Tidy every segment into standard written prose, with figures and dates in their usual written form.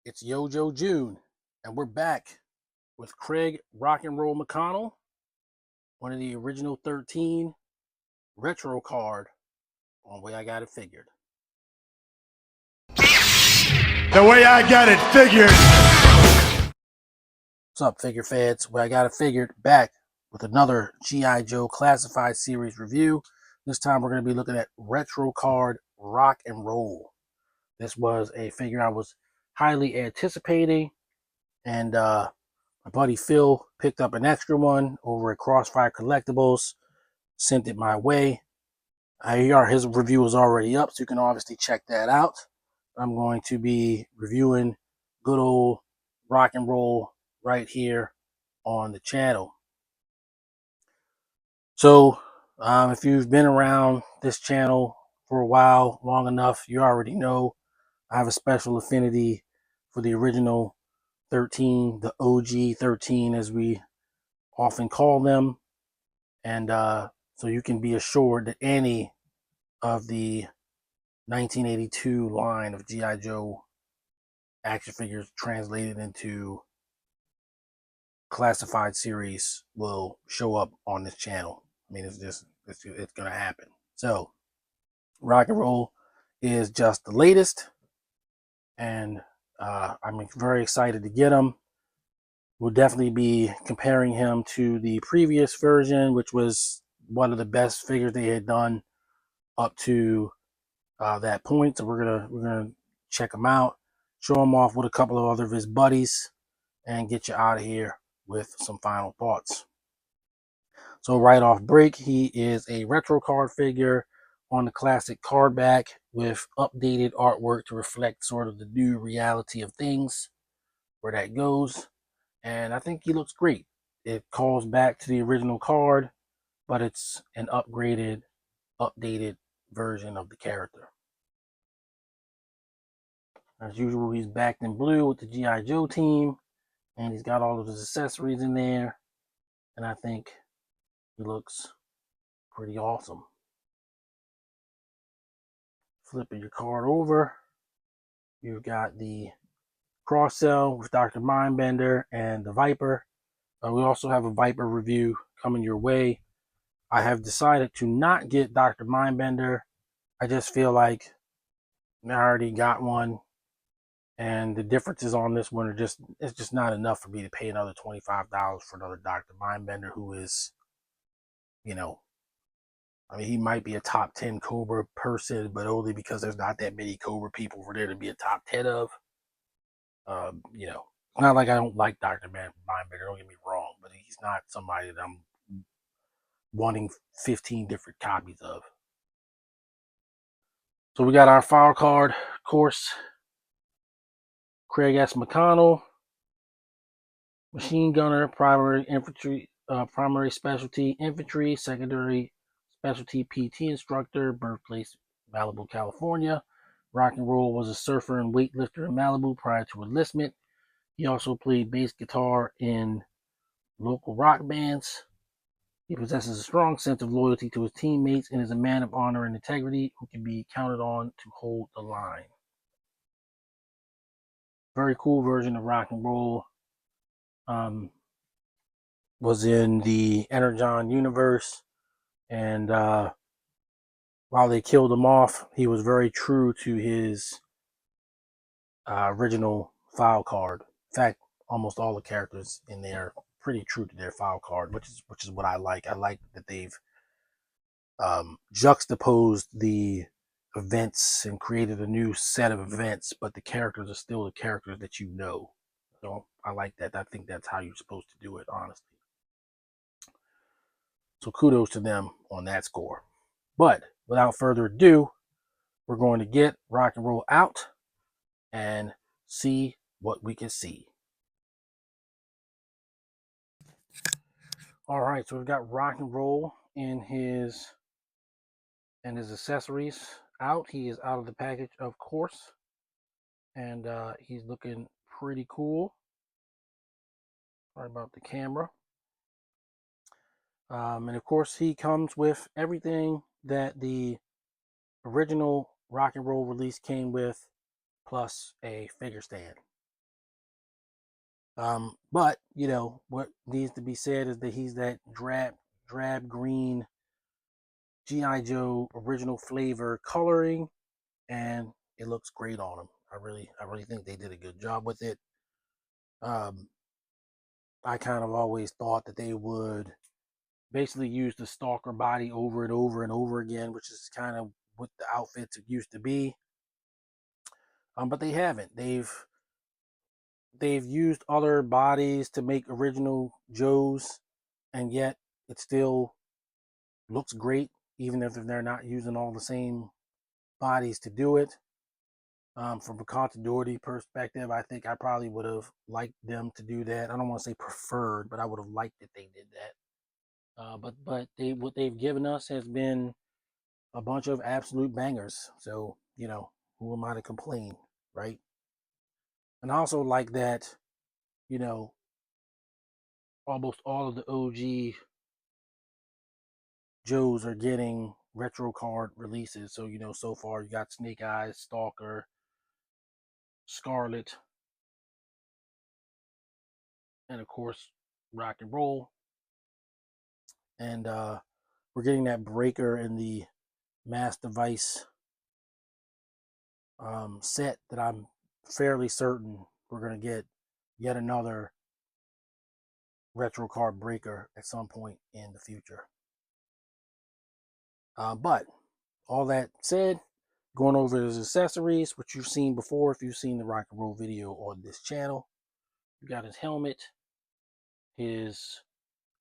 It's Yo-Joe June, and we're back with Craig Rock and Roll McConnell, one of the original 13 retro card on Way I Got It Figured. The way I got it figured. What's up, figure fans? Way I Got It Figured, back with another I.Joe Classified Series review. This time we're going to be looking at retro card Rock and Roll. This was a figure I was highly anticipating, and my buddy Phil picked up an extra one over at Crossfire Collectibles, sent it my way. His review is already up, so you can obviously check that out. I'm going to be reviewing good old rock and roll right here on the channel. So, if you've been around this channel for a while, long enough, you already know I have a special affinity for the original 13, the OG 13 as we often call them. And so you can be assured that any of the 1982 line of G.I. Joe action figures translated into classified series will show up on this channel. I mean, it's going to happen. So Rock and Roll is just the latest, and I'm very excited to get him. We'll definitely be comparing him to the previous version, which was one of the best figures they had done up to that point. So we're gonna check him out, show him off with a couple of other of his buddies, and get you out of here with some final thoughts. So right off break, he is a retro card figure on the classic card back with updated artwork to reflect sort of the new reality of things, where that goes. And I think he looks great. It calls back to the original card, but it's an upgraded, updated version of the character. As usual, he's backed in blue with the G.I. Joe team, and he's got all of his accessories in there, and I think he looks pretty awesome. Flipping your card over, you've got the cross cell with Dr. Mindbender and the Viper. We also have a Viper review coming your way. I have decided to not get Dr. Mindbender. I just feel like I already got one, and the differences on this one are it's just not enough for me to pay another $25 for another Dr. Mindbender, who is, I mean, he might be a top 10 Cobra person, but only because there's not that many Cobra people for there to be a top 10 of. It's not like I don't like Dr. Mindbender, don't get me wrong, but he's not somebody that I'm wanting 15 different copies of. So we got our file card, of course, Craig S. McConnell, machine gunner, primary infantry, primary specialty infantry, secondary specialty PT instructor, birthplace Malibu, California. Rock and Roll was a surfer and weightlifter in Malibu prior to enlistment. He also played bass guitar in local rock bands. He possesses a strong sense of loyalty to his teammates and is a man of honor and integrity who can be counted on to hold the line. Very cool version of Rock and Roll. Was in the Energon universe, and while they killed him off, he was very true to his original file card. In fact, almost all the characters in there are pretty true to their file card, which is what I like. I like that they've juxtaposed the events and created a new set of events, but the characters are still the characters that you know. So I like that. I think that's how you're supposed to do it, honestly. So kudos to them on that score. But without further ado, we're going to get Rock and Roll out and see what we can see. All right, so we've got Rock and Roll in his accessories out. He is out of the package, of course, and he's looking pretty cool. Sorry about the camera. And of course, he comes with everything that the original Rock and Roll release came with, plus a figure stand. But you know what needs to be said is that he's that drab green G.I. Joe original flavor coloring, and it looks great on him. I really think they did a good job with it. Um, I kind of always thought that they would basically use the stalker body over and over and over again, which is kind of what the outfits used to be. But they haven't. They've used other bodies to make original Joes, and yet it still looks great, even if they're not using all the same bodies to do it. From a continuity perspective, I think I probably would have liked them to do that. I don't want to say preferred, but I would have liked that they did that. But what they've given us has been a bunch of absolute bangers. So you know, who am I to complain, right? And I also like that, you know, almost all of the OG Joes are getting retro card releases. So you know, so far you got Snake Eyes, Stalker, Scarlet, and of course Rock and Roll. And we're getting that breaker in the Mass Device set that I'm fairly certain we're going to get yet another retro card breaker at some point in the future. But all that said, going over his accessories, which you've seen before if you've seen the rock and roll video on this channel. You got his helmet, his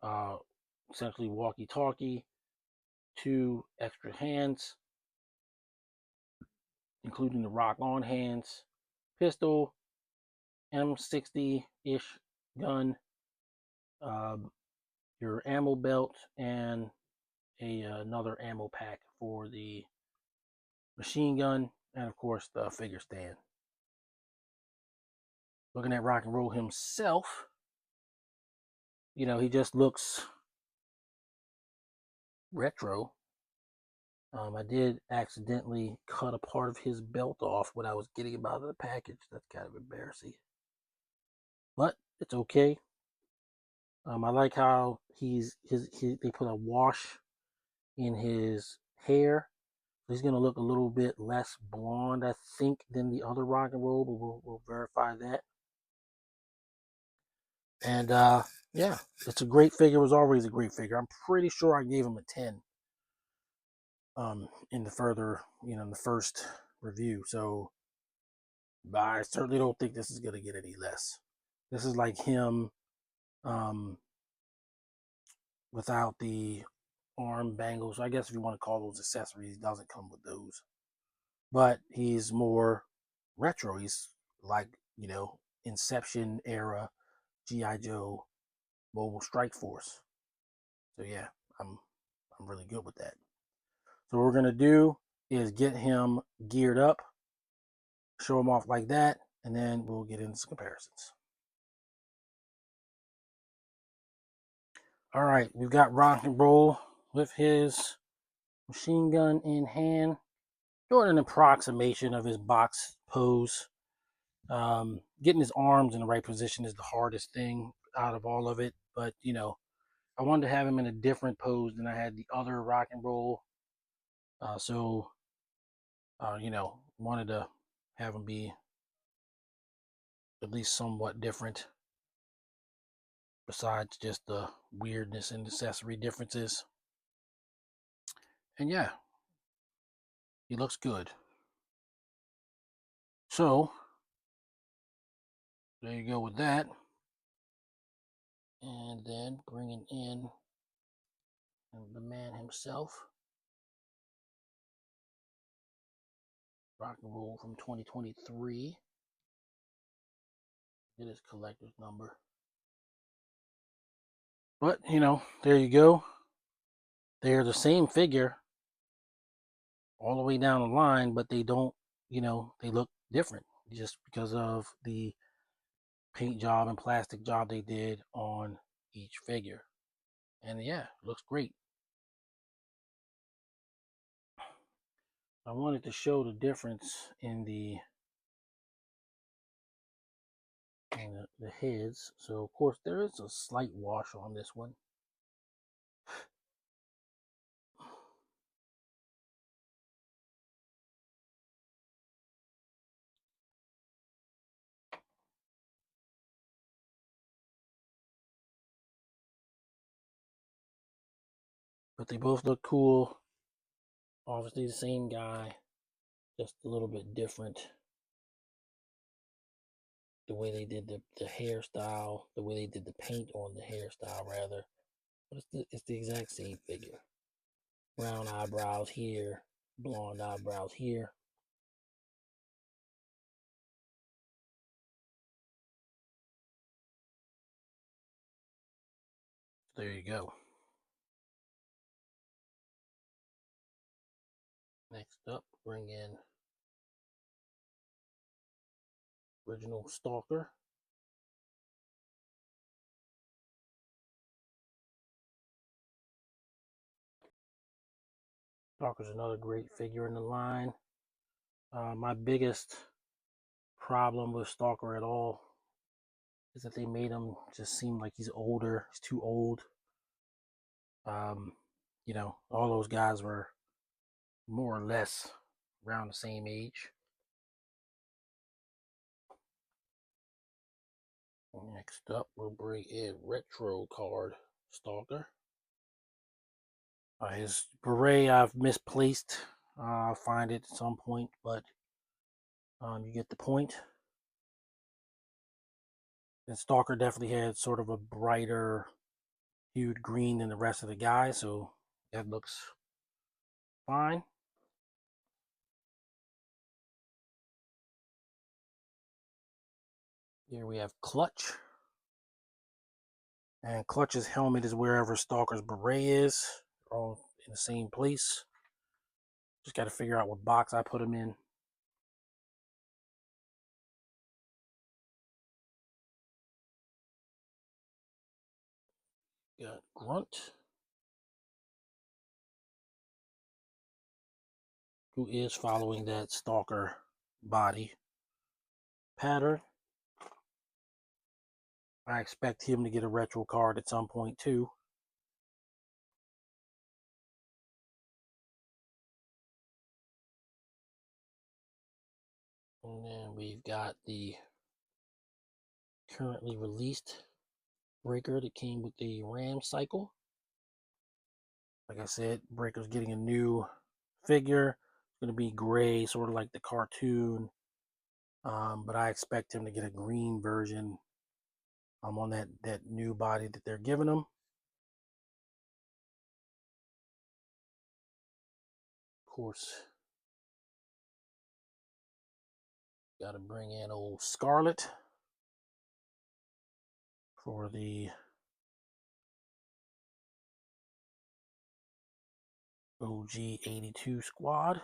uh, essentially walkie-talkie, 2 extra hands, including the rock-on hands, pistol, M60-ish gun, um, your ammo belt, and another ammo pack for the machine gun, and of course the figure stand. Looking at rock and roll himself, you know, he just looks retro. I did accidentally cut a part of his belt off when I was getting him out of the package. That's kind of embarrassing, but it's okay. I like how they put a wash in his hair. He's gonna look a little bit less blonde, I think, than the other rock and roll, but we'll verify that. And yeah, it's a great figure. It was always a great figure. I'm pretty sure I gave him a 10 in the in the first review. So I certainly don't think this is gonna get any less. This is like him um without the arm bangles. I guess if you want to call those accessories, he doesn't come with those. But he's more retro. He's like, you know, Inception era G.I. Joe Mobile Strike Force. So yeah, I'm I'm really good with that. So what we're gonna do is get him geared up, show him off like that, and then we'll get into some comparisons. All right, we've got rock and roll with his machine gun in hand, doing an approximation of his box pose. Getting his arms in the right position is the hardest thing out of all of it, but you know, I wanted to have him in a different pose than I had the other rock and roll. You know, wanted to have him be at least somewhat different, besides just the weirdness and accessory differences. And yeah, he looks good. So there you go with that. And then bringing in the man himself, rock and roll from 2023. Get his collector's number. But you know, there you go. They're the same figure all the way down the line, but they don't, you know, they look different just because of the paint job and plastic job they did on each figure. And yeah, looks great. I wanted to show the difference in the and the heads. So of course there is a slight wash on this one. But they both look cool. Obviously the same guy, just a little bit different. The way they did the hairstyle, the way they did the paint on the hairstyle rather. But it's the exact same figure. Brown eyebrows here, blonde eyebrows here. There you go. Next up, bring in original Stalker. Stalker's another great figure in the line. My biggest problem with Stalker at all is that they made him just seem like he's older. He's too old. You know, all those guys were more or less around the same age. Next up, we'll bring in Retro Card Stalker. His beret I've misplaced. I'll find it at some point, but you get the point. And Stalker definitely had sort of a brighter hued green than the rest of the guys, so that looks fine. Here we have Clutch. And Clutch's helmet is wherever Stalker's beret is. They're all in the same place. Just got to figure out what box I put them in. Got Grunt, who is following that Stalker body pattern. I expect him to get a retro card at some point too. And then we've got the currently released Breaker that came with the Ram cycle. Like I said, Breaker's getting a new figure. It's going to be gray, sort of like the cartoon. But I expect him to get a green version on that new body that they're giving him. Of course, got to bring in old Scarlet for the OG 82 squad.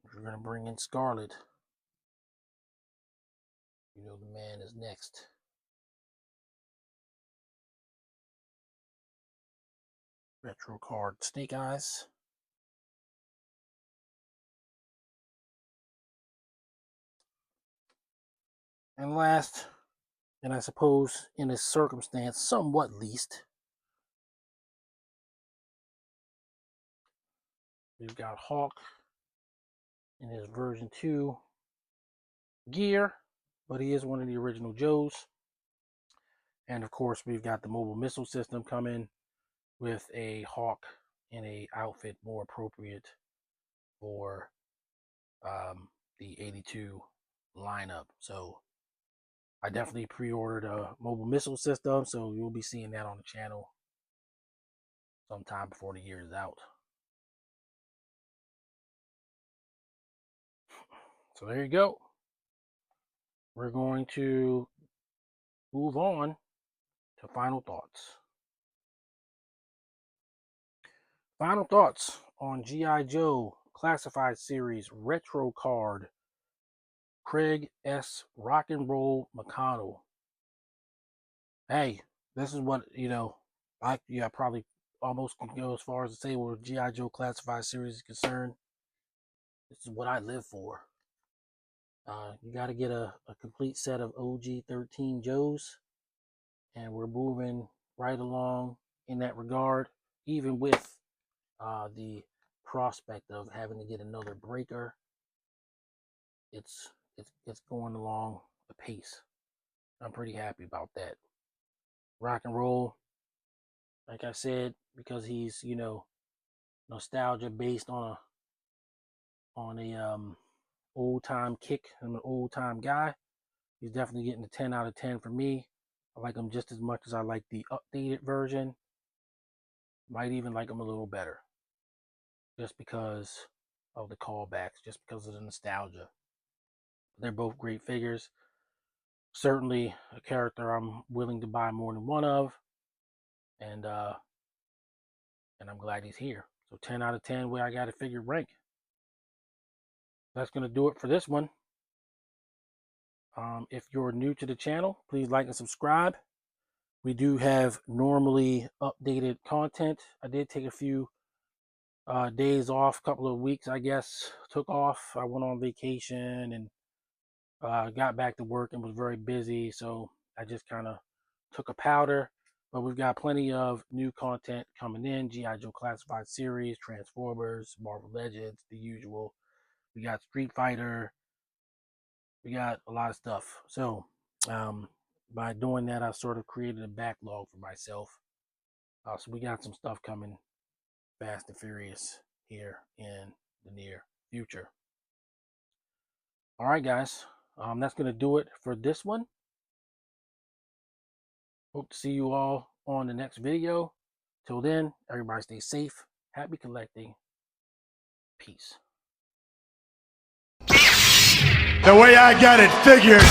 We're going to bring in Scarlet. You know the man is next. Retro card Snake Eyes. And last, and I suppose in this circumstance, somewhat least, we've got Hawk in his version 2 gear, but he is one of the original Joes. And of course, we've got the mobile missile system coming with a Hawk in a outfit more appropriate for the 82 lineup. So I definitely pre-ordered a mobile missile system, so you'll be seeing that on the channel sometime before the year is out. So there you go. We're going to move on to final thoughts. Final thoughts on G.I. Joe Classified Series Retro Card Craig S. Rock and Roll McConnell. Hey, this is what, I probably almost can go as far as to say where G.I. Joe Classified Series is concerned. This is what I live for. You got to get a complete set of OG 13 Joes, and we're moving right along in that regard, even with the prospect of having to get another breaker. It's going along the pace. I'm pretty happy about that. Rock and roll, like I said, because he's nostalgia based on a old time kick. I'm an old time guy. He's definitely getting a 10 out of 10 for me. I like him just as much as I like the updated version. Might even like him a little better, just because of the callbacks, just because of the nostalgia. They're both great figures. Certainly a character I'm willing to buy more than one of, and I'm glad he's here. So 10 out of 10 where I got a figure rank. That's going to do it for this one. If you're new to the channel, please like and subscribe. We do have normally updated content. I did take a few days off, couple of weeks, I guess, took off. I went on vacation and got back to work and was very busy. So I just kind of took a powder. But we've got plenty of new content coming in. I.Joe Classified Series, Transformers, Marvel Legends, the usual. We got Street Fighter. We got a lot of stuff. So by doing that, I sort of created a backlog for myself. So we got some stuff coming fast and furious here in the near future. All right, guys. That's going to do it for this one. Hope to see you all on the next video. Till then, everybody stay safe. Happy collecting. Peace. The way I got it figured.